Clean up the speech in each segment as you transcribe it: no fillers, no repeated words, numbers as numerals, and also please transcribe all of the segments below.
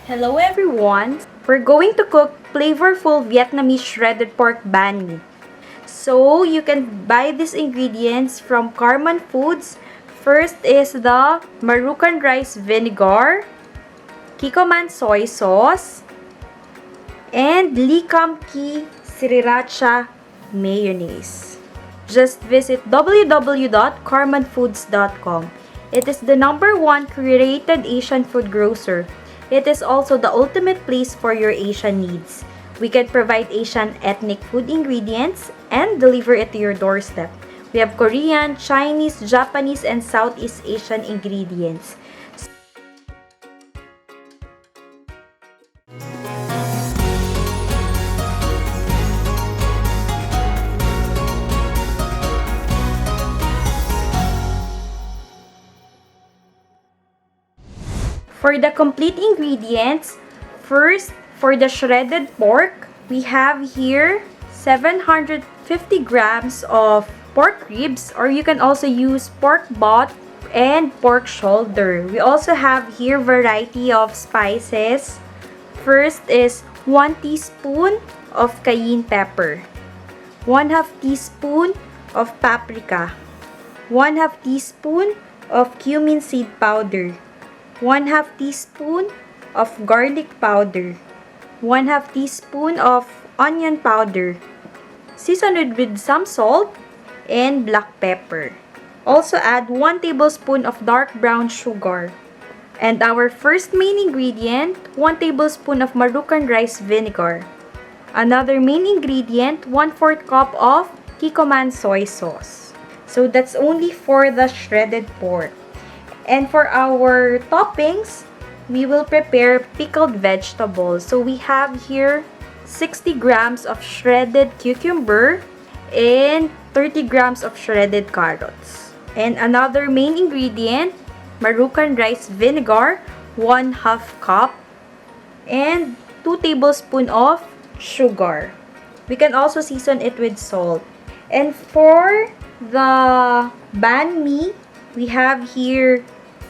Hello everyone! We're going to cook flavorful Vietnamese shredded pork banh mi. So, you can buy these ingredients from Karman Foods. First is the Marukan Rice Vinegar, Kikkoman Soy Sauce, and Sriracha Mayonnaise. Just visit www.karmanfoods.com. It is the #1 curated Asian food grocer. It is also the ultimate place for your Asian needs. We can provide Asian ethnic food ingredients and deliver it to your doorstep. We have Korean, Chinese, Japanese, and Southeast Asian ingredients. For the complete ingredients, first, for the shredded pork, we have here 750 grams of pork ribs, or you can also use pork butt and pork shoulder. We also have here variety of spices. First is 1 teaspoon of cayenne pepper, 1/2 teaspoon of paprika, 1/2 teaspoon of cumin seed powder, 1/2 teaspoon of garlic powder, 1/2 teaspoon of onion powder, seasoned with some salt and black pepper. Also add 1 tablespoon of dark brown sugar. And our first main ingredient, 1 tablespoon of Marukan Rice Vinegar. Another main ingredient, 1/4 cup of Kikkoman Soy Sauce. So that's only for the shredded pork. And for our toppings, we will prepare pickled vegetables. So we have here 60 grams of shredded cucumber and 30 grams of shredded carrots. And another main ingredient, Marukan Rice Vinegar, 1/2 cup, and 2 tablespoons of sugar. We can also season it with salt. And for the banh mi, we have here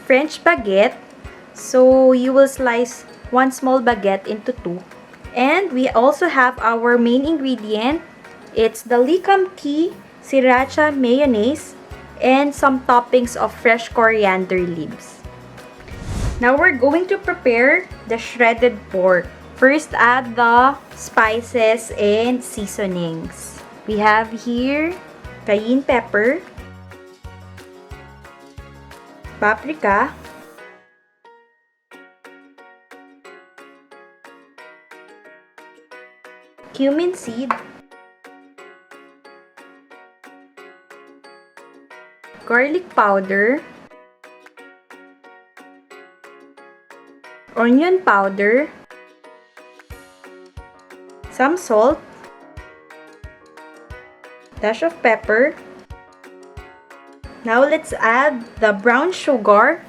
French baguette. So you will slice 1 small baguette into 2. And we also have our main ingredient. It's the Sriracha mayonnaise and some toppings of fresh coriander leaves. Now we're going to prepare the shredded pork. First, add the spices and seasonings. We have here cayenne pepper, paprika, cumin seed, garlic powder, onion powder, some salt, dash of pepper. Now let's add the brown sugar.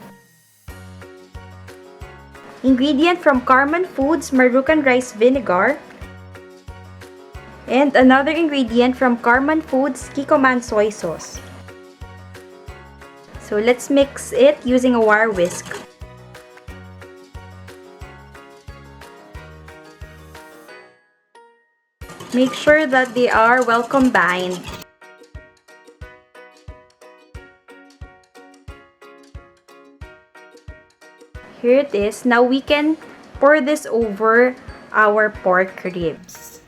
Ingredient from Karman Foods, Marukan Rice Vinegar. And another ingredient from Karman Foods, Kikkoman Soy Sauce. So let's mix it using a wire whisk. Make sure that they are well combined. Here it is. Now we can pour this over our pork ribs.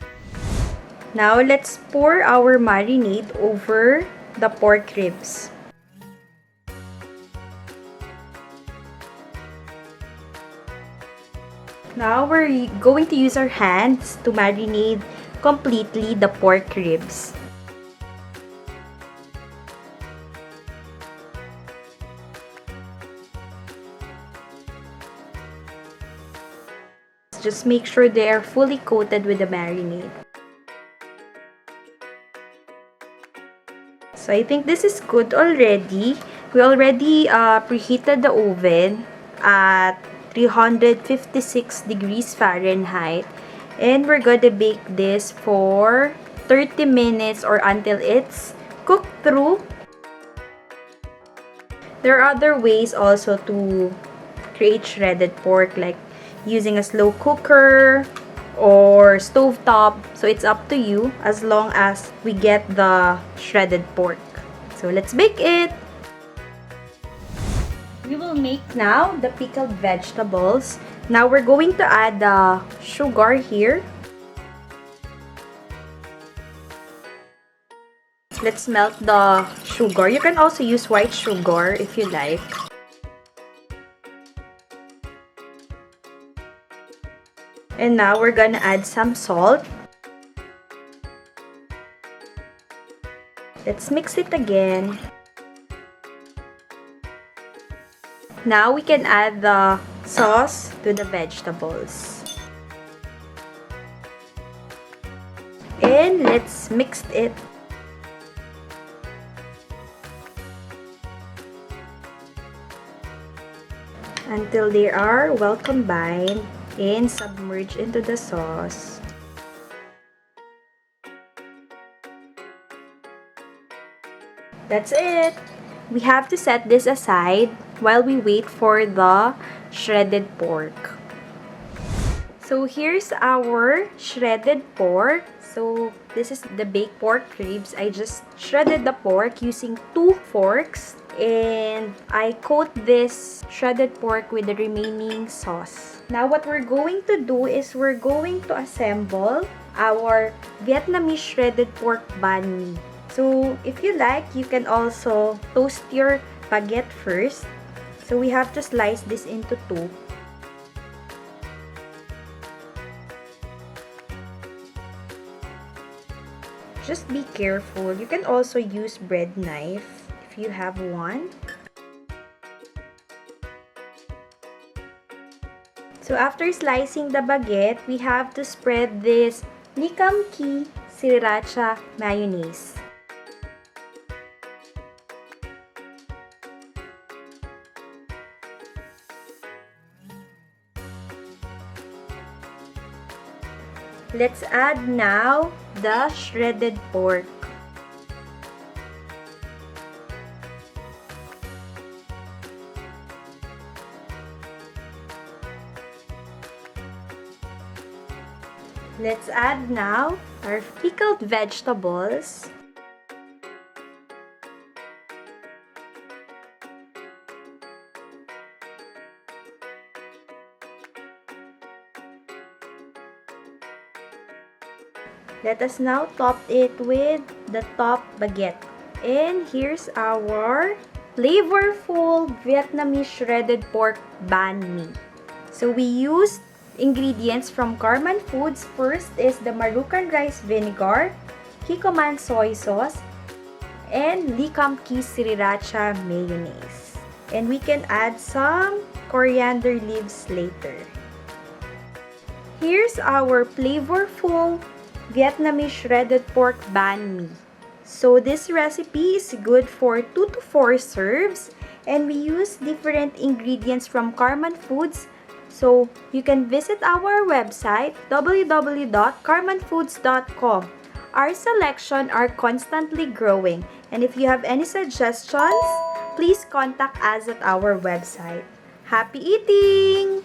Now let's pour our marinade over the pork ribs. Now we're going to use our hands to marinate completely the pork ribs. Just make sure they are fully coated with the marinade. So I think this is good already. We already preheated the oven at 356 degrees Fahrenheit. And we're gonna bake this for 30 minutes or until it's cooked through. There are other ways also to create shredded pork, like using a slow cooker or stovetop. So it's up to you as long as we get the shredded pork. So let's bake it. We will make now the pickled vegetables. Now we're going to add the sugar here. Let's melt the sugar. You can also use white sugar if you like. And now we're gonna add some salt. Let's mix it again. Now we can add the sauce to the vegetables. And let's mix it. Until they are well combined and submerged into the sauce. That's it! We have to set this aside while we wait for the shredded pork. So here's our shredded pork. So this is the baked pork ribs. I just shredded the pork using 2 forks. And I coat this shredded pork with the remaining sauce. Now what we're going to do is we're going to assemble our Vietnamese shredded pork banh mi. So if you like, you can also toast your baguette first. So we have to slice this into 2. Just be careful. You can also use bread knife if you have one. So after slicing the baguette, we have to spread this Kikkoman Sriracha mayonnaise. Let's add now the shredded pork. Let's add now our pickled vegetables. Let us now top it with the top baguette. And here's our flavorful Vietnamese shredded pork banh mi. So we used ingredients from Karman Foods. First is the Marukan Rice Vinegar, Kikkoman Soy Sauce, and Sriracha Mayonnaise. And we can add some coriander leaves later. Here's our flavorful Vietnamese shredded pork banh mi. So this recipe is good for 2 to 4 serves, and we use different ingredients from Karman Foods. So you can visit our website www.karmanfoods.com. Our selection are constantly growing, and if you have any suggestions, please contact us at our website. Happy eating!